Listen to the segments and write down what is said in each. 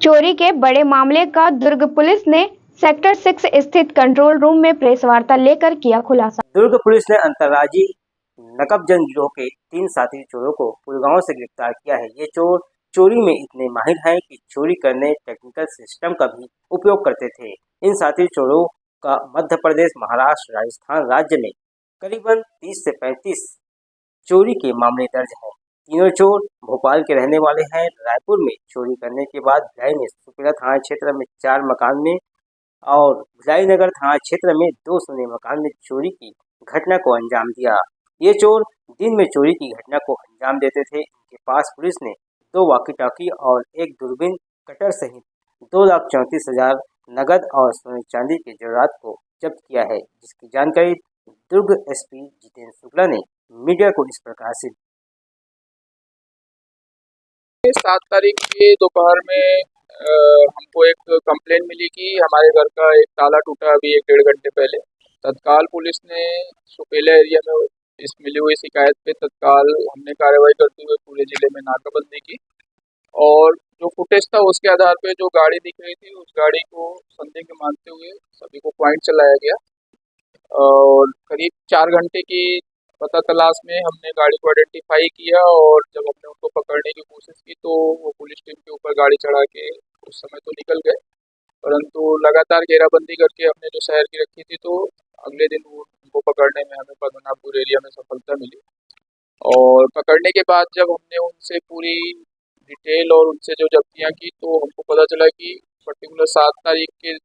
चोरी के बड़े मामले का दुर्ग पुलिस ने सेक्टर 6 स्थित कंट्रोल रूम में प्रेस वार्ता लेकर किया खुलासा। दुर्ग पुलिस ने अंतर्राज्यीय नकबजंद गिरोह के 3 साथी चोरों को पुलगांव से गिरफ्तार किया है। ये चोर चोरी में इतने माहिर हैं कि चोरी करने टेक्निकल सिस्टम का भी उपयोग करते थे। इन साथी चोरों का मध्य प्रदेश, महाराष्ट्र, राजस्थान राज्य में करीबन 30 से 35 चोरी के मामले दर्ज हैं। तीनों चोर भोपाल के रहने वाले हैं। रायपुर में चोरी करने के बाद भिलाई में सुपेला थाना क्षेत्र में 4 मकान में और भिलाई नगर थाना क्षेत्र में 2 सोने मकान में चोरी की घटना को अंजाम दिया। ये चोर दिन में चोरी की घटना को अंजाम देते थे। इनके पास पुलिस ने 2 वॉकी टॉकी और 1 दूरबीन कटर सहित 2,34,000 नगद और सोने चांदी के जेवरात को जब्त किया है, जिसकी जानकारी दुर्ग एसपी जितेंद्र शुक्ला ने मीडिया को इस प्रकार से 7 तारीख की दोपहर में हमको एक कंप्लेंट मिली कि हमारे घर का एक ताला टूटा अभी 1-1.5 घंटे पहले। तत्काल पुलिस ने सुपेला एरिया में इस मिली हुई शिकायत पे तत्काल हमने कार्रवाई करते हुए पूरे जिले में नाकाबंदी की और जो फुटेज था उसके आधार पे जो गाड़ी दिख रही थी उस गाड़ी को संदिग्ध मानते हुए सभी को पॉइंट चलाया गया और करीब 4 घंटे की पता तलाश में हमने गाड़ी को आइडेंटिफाई किया और जब हमने उनको पकड़ने की कोशिश की तो वो पुलिस टीम के ऊपर गाड़ी चढ़ा के उस समय तो निकल गए, परंतु लगातार घेराबंदी करके हमने जो शहर की रखी थी तो अगले दिन उनको पकड़ने में हमें पद्मनाभपुर एरिया में सफलता मिली। और पकड़ने के बाद जब हमने उनसे पूरी डिटेल और उनसे जो जब्तियाँ की तो हमको पता चला कि पर्टिकुलर 7 तारीख के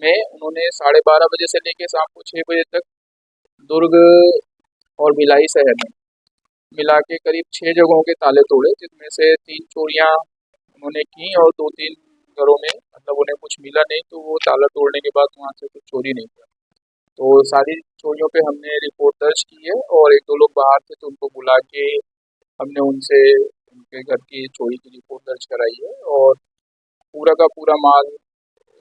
में उन्होंने 12:30 बजे से लेकर शाम को 6 बजे तक दुर्ग और भिलाई शहर में मिला के करीब 6 जगहों के ताले तोड़े, जिसमें से 3 चोरियां उन्होंने की और 2-3 घरों में मतलब उन्हें कुछ मिला नहीं तो वो ताला तोड़ने के बाद वहाँ से कुछ चोरी नहीं किया। तो सारी चोरियों पे हमने रिपोर्ट दर्ज की है और 1-2 लोग बाहर थे तो उनको बुला के हमने उनसे उनके घर की चोरी की रिपोर्ट दर्ज कराई है और पूरा का पूरा माल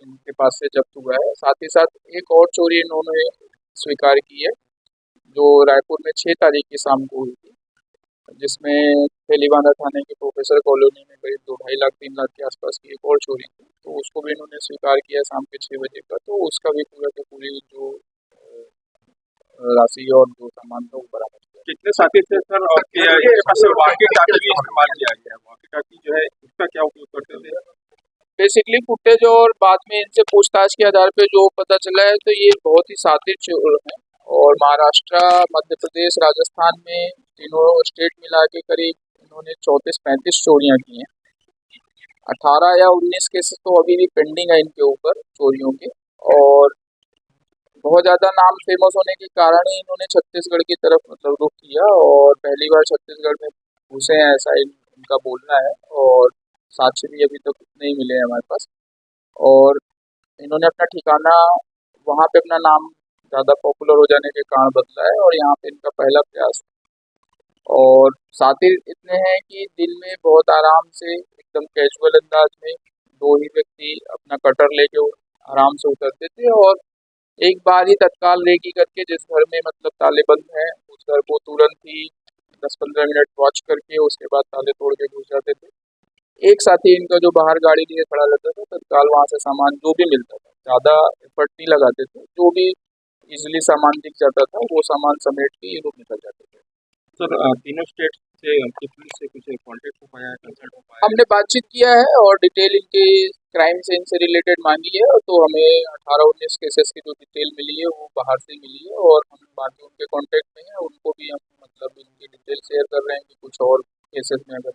इनके पास से जब्त हुआ है। साथ ही साथ एक और चोरी इन्होंने स्वीकार की है जो रायपुर में 6 तारीख की शाम को हुई थी, जिसमें तेलीबांधा थाने की प्रोफेसर कॉलोनी में करीब 2-2.5 लाख 3 लाख के आसपास की एक और चोरी थी, तो उसको भी इन्होंने स्वीकार किया शाम के 6 बजे का, तो उसका भी पूरा की पूरी जो राशि और जो सामान था वो बरामद किया। कितने साथी थे सर और वॉकी टाकी भी इस्तेमाल किया गया? वॉकी टाकी जो है उसका क्या उपयोग करते थे? बेसिकली फुटेज और बाद में इनसे पूछताछ के आधार पे जो पता चला है तो ये बहुत ही शातिर चोर हैं और महाराष्ट्र, मध्य प्रदेश, राजस्थान में तीनों स्टेट मिला के करीब इन्होंने 34-35 चोरियां की हैं। 18 या 19 केसेस तो अभी भी पेंडिंग है इनके ऊपर चोरियों के और बहुत ज़्यादा नाम फेमस होने के कारण ही इन्होंने छत्तीसगढ़ की तरफ मतलब रुख किया और पहली बार छत्तीसगढ़ में घुसे हैं ऐसा इनका बोलना है और साक्ष्य भी अभी तक नहीं मिले हैं हमारे पास और इन्होंने अपना ठिकाना वहाँ पे अपना नाम ज़्यादा पॉपुलर हो जाने के कारण बदला है और यहाँ पे इनका पहला प्रयास है। और साथी इतने हैं कि दिन में बहुत आराम से एकदम कैजुअल अंदाज में 2 ही व्यक्ति अपना कटर लेके आराम से उतरते थे और एक बार ही तत्काल रेकी करके जिस घर में मतलब ताले बंद हैं उस घर को तुरंत ही 10-15 मिनट वॉच करके उसके बाद ताले तोड़ के घुस जाते थे। एक साथी इनका जो बाहर गाड़ी लिए खड़ा रहता था तत्काल वहाँ से सामान जो भी मिलता था, ज़्यादा एफर्ट नहीं लगाते थे, जो भी इजीली सामान दिख जाता था वो सामान समेट के ये लोग निकल जाते थे। सर तीनों स्टेट से पुलिस से कुछ कांटेक्ट हो पाया है, कंसल्ट हो पाया? हमने बातचीत किया है और डिटेल इनकी क्राइम से इनसे रिलेटेड मांगी है तो हमें 18-19 केसेस की जो डिटेल मिली है वो बाहर से मिली है और हम बाकी उनके कांटेक्ट में हैं, उनको भी हम मतलब इनकी डिटेल शेयर कर रहे हैं कि कुछ और केसेस में अगर